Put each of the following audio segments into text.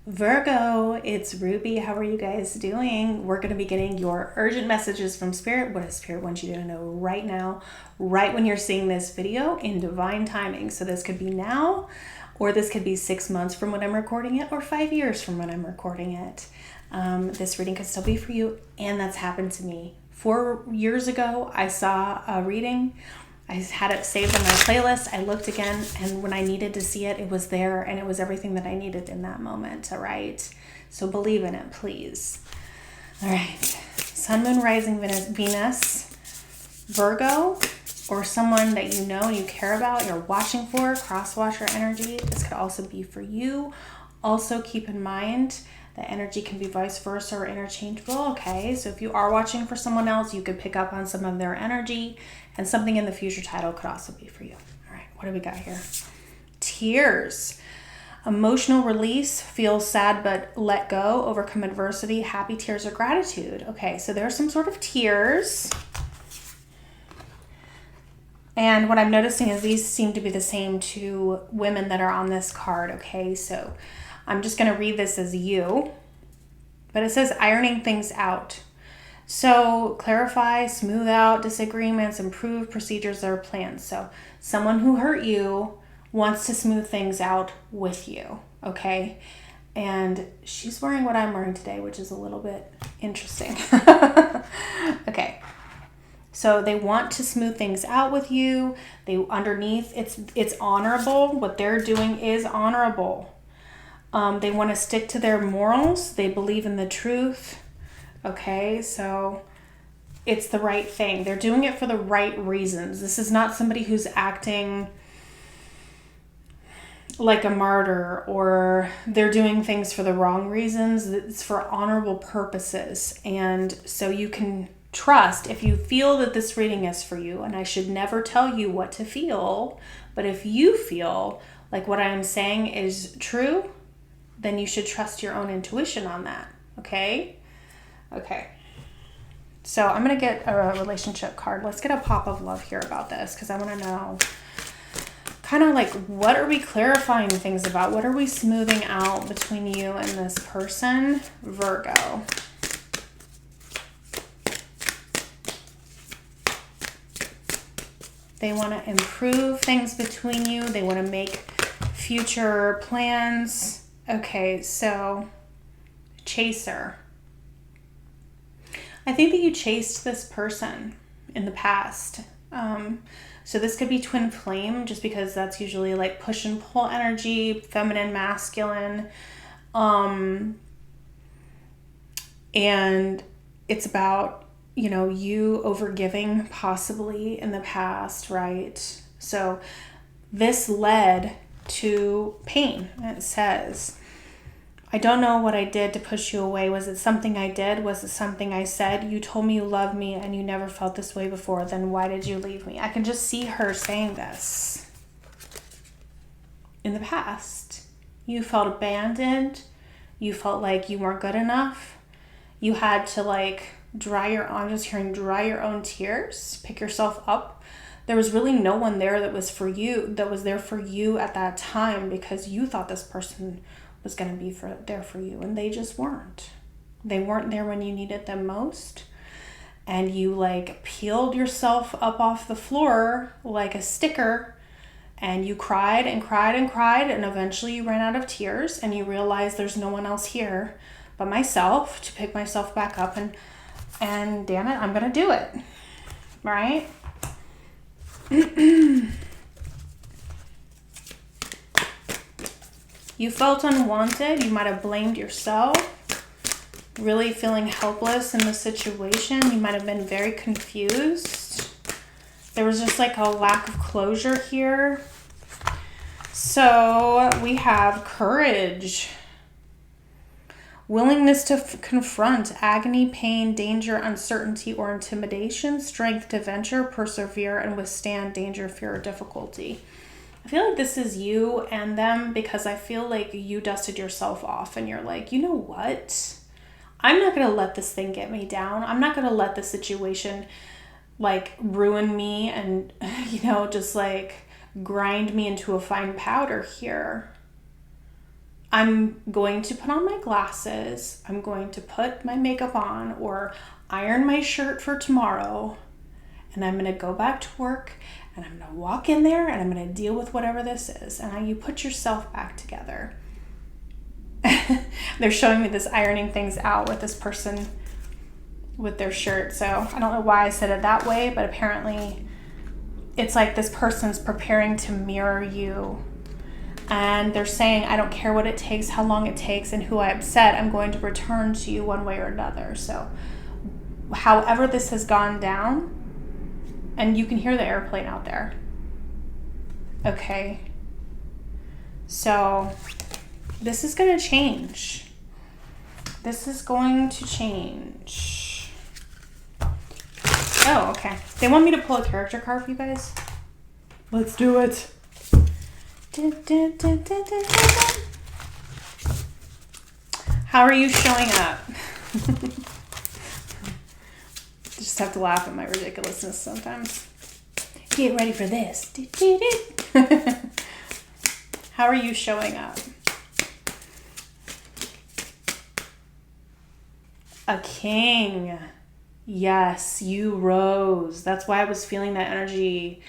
Virgo, it's Ruby. How are you guys doing? We're going to be getting your urgent messages from Spirit. What does Spirit want you to know right now, right when you're seeing this video, in divine timing? So this could be now, or this could be 6 months from when I'm recording it, or 5 years from when I'm recording it. This reading could still be for you, and that's happened to me. 4 years ago, I saw a reading. I had it saved on my playlist. I looked again, and when I needed to see it, it was there, and it was everything that I needed in that moment, all right? So believe in it, please. All right. Sun, Moon, Rising, Venus, Virgo, or someone that you know and you care about, you're watching for, cross-watcher energy. This could also be for you. Also keep in mind that energy can be vice versa or interchangeable, okay? So if you are watching for someone else, you could pick up on some of their energy, and something in the future title could also be for you. All right, what do we got here? Tears. Emotional release, feel sad but let go, overcome adversity, happy tears of gratitude. Okay, so there's some sort of tears. And what I'm noticing is these seem to be the same to women that are on this card, okay? So I'm just going to read this as you. But it says ironing things out. So clarify, smooth out disagreements, improve procedures or plans. So someone who hurt you wants to smooth things out with you, okay? And she's wearing what I'm wearing today, which is a little bit interesting. Okay. So they want to smooth things out with you. They underneath, it's honorable. What they're doing is honorable. They want to stick to their morals. They believe in the truth. Okay, so it's the right thing. They're doing it for the right reasons. This is not somebody who's acting like a martyr, or they're doing things for the wrong reasons. It's for honorable purposes. And so you can trust, if you feel that this reading is for you, and I should never tell you what to feel, but if you feel like what I am saying is true, then you should trust your own intuition on that, okay? Okay. So I'm going to get a relationship card. Let's get a pop of love here about this, because I want to know kind of like, what are we clarifying things about? What are we smoothing out between you and this person? Virgo. They want to improve things between you. They want to make future plans. Okay, so chaser. I think that you chased this person in the past. So this could be twin flame, just because that's usually like push and pull energy, feminine, masculine. And it's about, you know, you overgiving possibly in the past, right? So this led to pain. It says, I don't know what I did to push you away. Was it something I did? Was it something I said? You told me you loved me and you never felt this way before. Then why did you leave me? I can just see her saying this. In the past, you felt abandoned. You felt like you weren't good enough. You had to like dry your own tears, pick yourself up. There was really no one there that was there for you at that time, because you thought this person was going to be there for you, and they just weren't. They weren't there when you needed them most, and you like peeled yourself up off the floor like a sticker, and you cried and cried and cried, and eventually you ran out of tears, and you realized there's no one else here but myself to pick myself back up, and damn it, I'm going to do it, right? You felt unwanted. You might have blamed yourself, really feeling helpless in the situation. You might have been very confused. There was just like a lack of closure here. So we have courage, willingness to confront agony, pain, danger, uncertainty, or intimidation, strength to venture, persevere, and withstand danger, fear, or difficulty. I feel like this is you and them, because I feel like you dusted yourself off and you're like, you know what? I'm not going to let this thing get me down. I'm not going to let the situation like ruin me and, you know, just like grind me into a fine powder here. I'm going to put on my glasses, I'm going to put my makeup on or iron my shirt for tomorrow, and I'm going to go back to work, and I'm going to walk in there, and I'm going to deal with whatever this is. And you put yourself back together. They're showing me this ironing things out with this person with their shirt. So I don't know why I said it that way, but apparently it's like this person's preparing to mirror you. And they're saying, I don't care what it takes, how long it takes, and who I upset, I'm going to return to you one way or another. So however this has gone down, and you can hear the airplane out there. Okay. So this is going to change. This is going to change. Oh, okay. They want me to pull a character card for you guys. Let's do it. How are you showing up? Just have to laugh at my ridiculousness sometimes. Get ready for this. How are you showing up? A king. Yes, you rose. That's why I was feeling that energy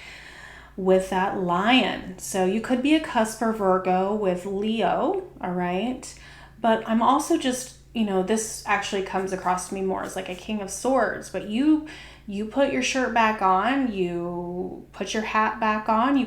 with that lion. So you could be a cusp or Virgo with Leo, all right? But I'm also just, this actually comes across to me more as like a king of swords. But you put your shirt back on, you put your hat back on, you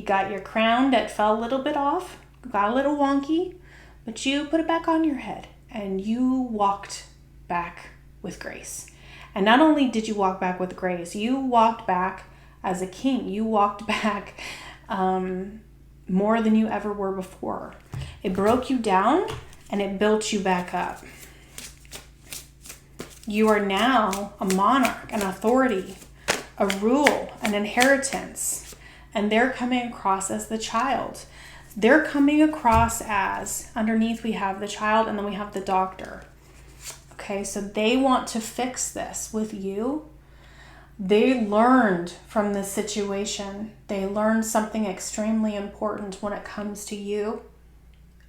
got your crown that fell a little bit off, got a little wonky, but you put it back on your head and you walked back with grace. And not only did you walk back with grace, you walked back as a king. You walked back more than you ever were before. It broke you down and it built you back up. You are now a monarch, an authority, a rule, an inheritance. And they're coming across as the child. They're coming across as, underneath we have the child and then we have the doctor. Okay, so they want to fix this with you. They learned from this situation. They learned something extremely important when it comes to you.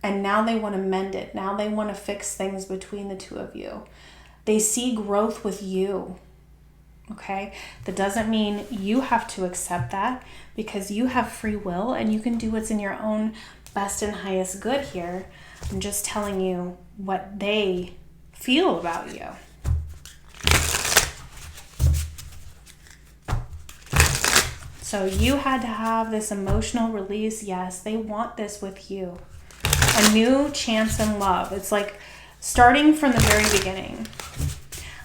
And now they want to mend it. Now they want to fix things between the two of you. They see growth with you. Okay? That doesn't mean you have to accept that, because you have free will and you can do what's in your own best and highest good here. I'm just telling you what they feel about you. So you had to have this emotional release. Yes, they want this with you. A new chance in love. It's like starting from the very beginning.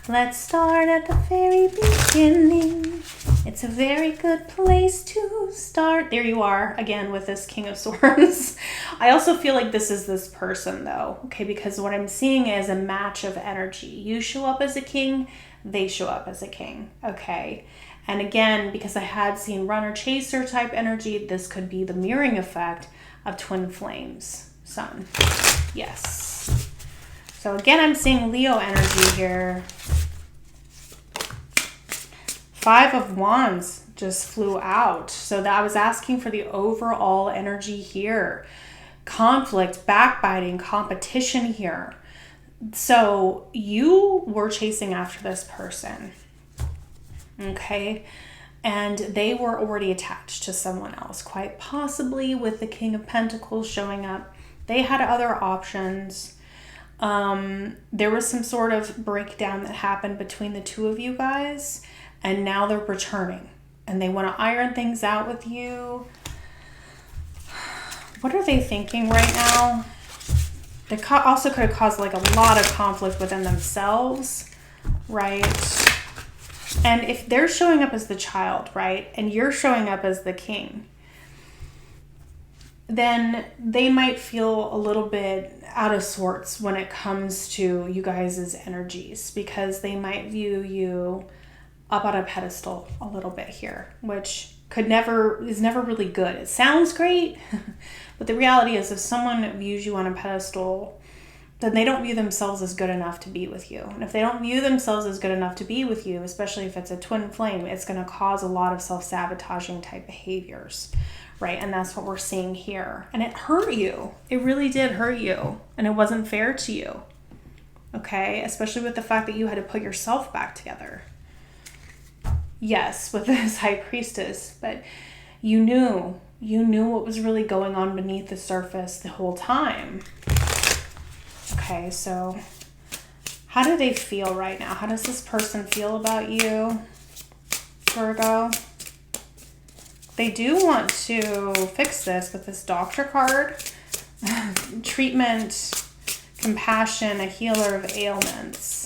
Let's start at the very beginning. It's a very good place to start. There you are again with this King of Swords. I also feel like this is this person though, okay? Because what I'm seeing is a match of energy. You show up as a king, they show up as a king, okay? And again, because I had seen runner chaser type energy, this could be the mirroring effect of twin flames, sun. Yes. So again, I'm seeing Leo energy here. 5 of Wands just flew out. So that I was asking for the overall energy here. Conflict, backbiting, competition here. So you were chasing after this person. Okay. And they were already attached to someone else, quite possibly with the King of Pentacles showing up. They had other options. There was some sort of breakdown that happened between the two of you guys, and now they're returning and they want to iron things out with you. What are they thinking right now? They also could have caused like a lot of conflict within themselves, right? And if they're showing up as the child, right, and you're showing up as the king, then they might feel a little bit out of sorts when it comes to you guys' energies, because they might view you up on a pedestal a little bit here, which is never really good. It sounds great, but the reality is if someone views you on a pedestal, then they don't view themselves as good enough to be with you. And if they don't view themselves as good enough to be with you, especially if it's a twin flame, it's going to cause a lot of self-sabotaging type behaviors, right? And that's what we're seeing here. And it hurt you. It really did hurt you. And it wasn't fair to you. Okay? Especially with the fact that you had to put yourself back together. Yes, with this high priestess, but you knew what was really going on beneath the surface the whole time. Okay, so how do they feel right now? How does this person feel about you, Virgo? They do want to fix this with this doctor card. Treatment, compassion, a healer of ailments.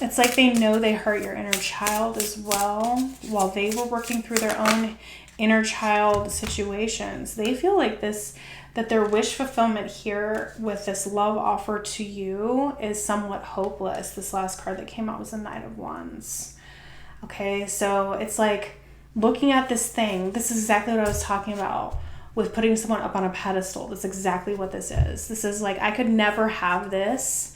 It's like they know they hurt your inner child as well while they were working through their own inner child situations. They feel like that their wish fulfillment here with this love offer to you is somewhat hopeless. This last card that came out was the Knight of Wands. Okay, so it's like looking at this thing. This is exactly what I was talking about with putting someone up on a pedestal. That's exactly what this is. This is like, I could never have this.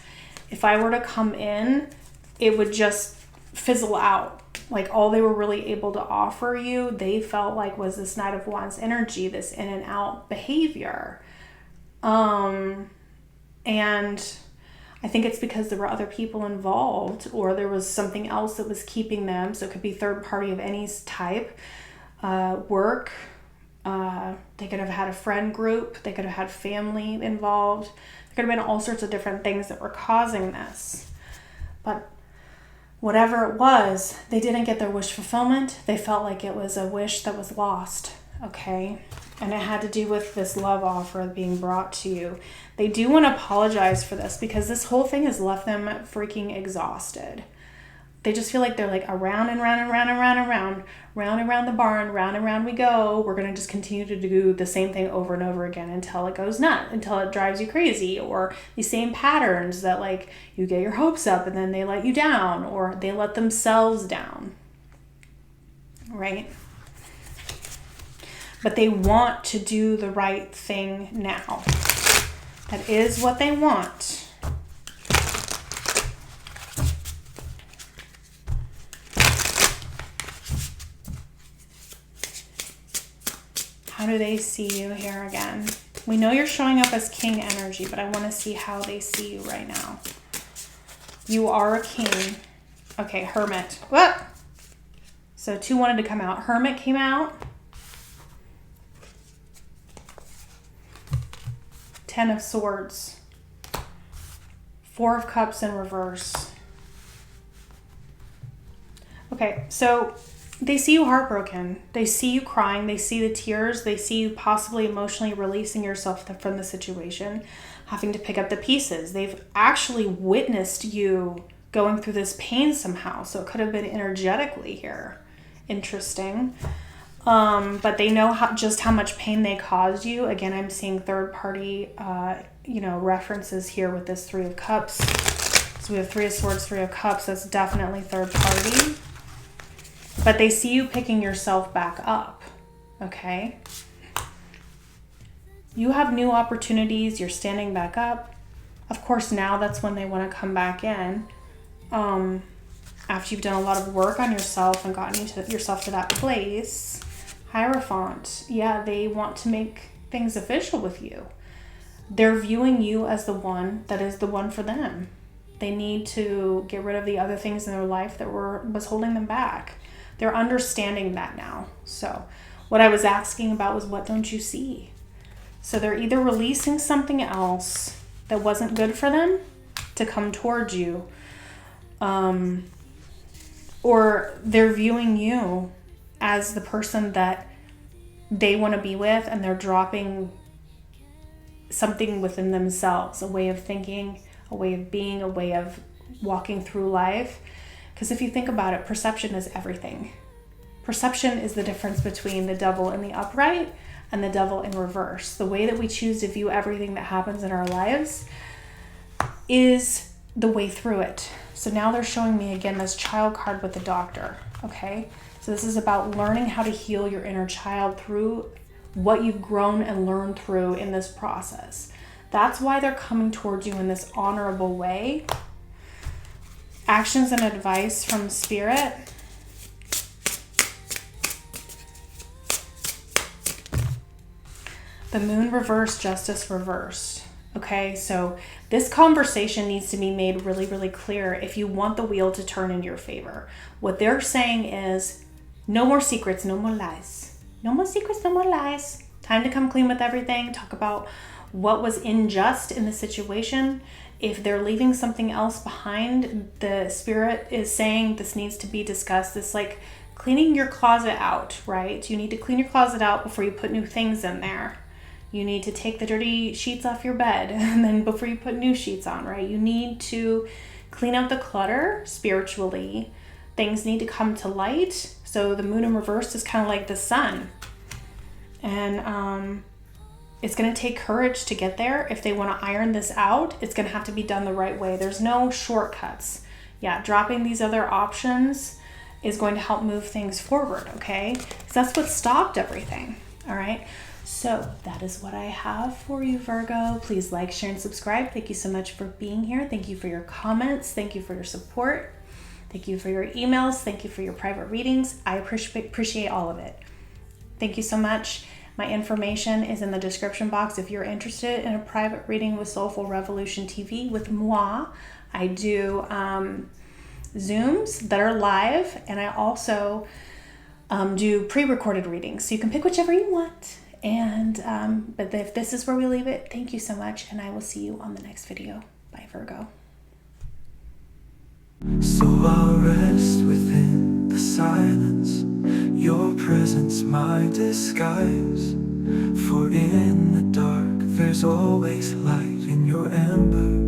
If I were to come in, it would just fizzle out. Like all they were really able to offer you, they felt like was this Knight of Wands energy, this in and out behavior. And I think it's because there were other people involved, or there was something else that was keeping them. So it could be third party of any type, work. They could have had a friend group. They could have had family involved. There could have been all sorts of different things that were causing this. But whatever it was, they didn't get their wish fulfillment. They felt like it was a wish that was lost, okay? And it had to do with this love offer being brought to you. They do want to apologize for this because this whole thing has left them freaking exhausted. They just feel like they're like around and round and round and round and round, round and round the barn, round and round we go. We're going to just continue to do the same thing over and over again until it goes nuts, until it drives you crazy, or these same patterns that like you get your hopes up and then they let you down, or they let themselves down, right? But they want to do the right thing now. That is what they want. How do they see you here again? We know you're showing up as king energy, but I want to see how they see you right now. You are a king. Okay, hermit. What? So two wanted to come out. Hermit came out. 10 of Swords. 4 of Cups in reverse. Okay, so they see you heartbroken. They see you crying. They see the tears. They see you possibly emotionally releasing yourself from the situation, having to pick up the pieces. They've actually witnessed you going through this pain somehow. So it could have been energetically here. Interesting. But they know just how much pain they caused you. Again, I'm seeing third party, references here with this 3 of Cups. So we have 3 of Swords, 3 of Cups. That's definitely third party. But they see you picking yourself back up, okay? You have new opportunities. You're standing back up. Of course, now that's when they want to come back in. After you've done a lot of work on yourself and gotten yourself to that place. Hierophant. Yeah, they want to make things official with you. They're viewing you as the one that is the one for them. They need to get rid of the other things in their life that was holding them back. They're understanding that now. So what I was asking about was, what don't you see? So they're either releasing something else that wasn't good for them to come towards you, or they're viewing you as the person that they want to be with, and they're dropping something within themselves, a way of thinking, a way of being, a way of walking through life. Because if you think about it, perception is everything. Perception is the difference between the devil in the upright and the devil in reverse. The way that we choose to view everything that happens in our lives is the way through it. So now they're showing me again this child card with the doctor, okay? So this is about learning how to heal your inner child through what you've grown and learned through in this process. That's why they're coming towards you in this honorable way. Actions and advice from Spirit. The moon reversed, justice reversed. Okay, so this conversation needs to be made really, really clear if you want the wheel to turn in your favor. What they're saying is no more secrets, no more lies. No more secrets, no more lies. Time to come clean with everything. Talk about what was unjust in the situation. If they're leaving something else behind, the spirit is saying this needs to be discussed. It's like cleaning your closet out, right? You need to clean your closet out before you put new things in there. You need to take the dirty sheets off your bed and then before you put new sheets on, right? You need to clean out the clutter spiritually. Things need to come to light. So the moon in reverse is kind of like the sun. And it's going to take courage to get there. If they want to iron this out, it's going to have to be done the right way. There's no shortcuts. Yeah, dropping these other options is going to help move things forward, okay? Because that's what stopped everything, all right? So that is what I have for you, Virgo. Please like, share, and subscribe. Thank you so much for being here. Thank you for your comments. Thank you for your support. Thank you for your emails. Thank you for your private readings. I appreciate all of it. Thank you so much. My information is in the description box if you're interested in a private reading with Soulful Revolution TV with moi. I do Zooms that are live, and I also do pre-recorded readings. So you can pick whichever you want. And but if this is where we leave it, thank you so much, and I will see you on the next video. Bye, Virgo. So I'll rest within the silence, your presence my disguise. For in the dark there's always light in your ember.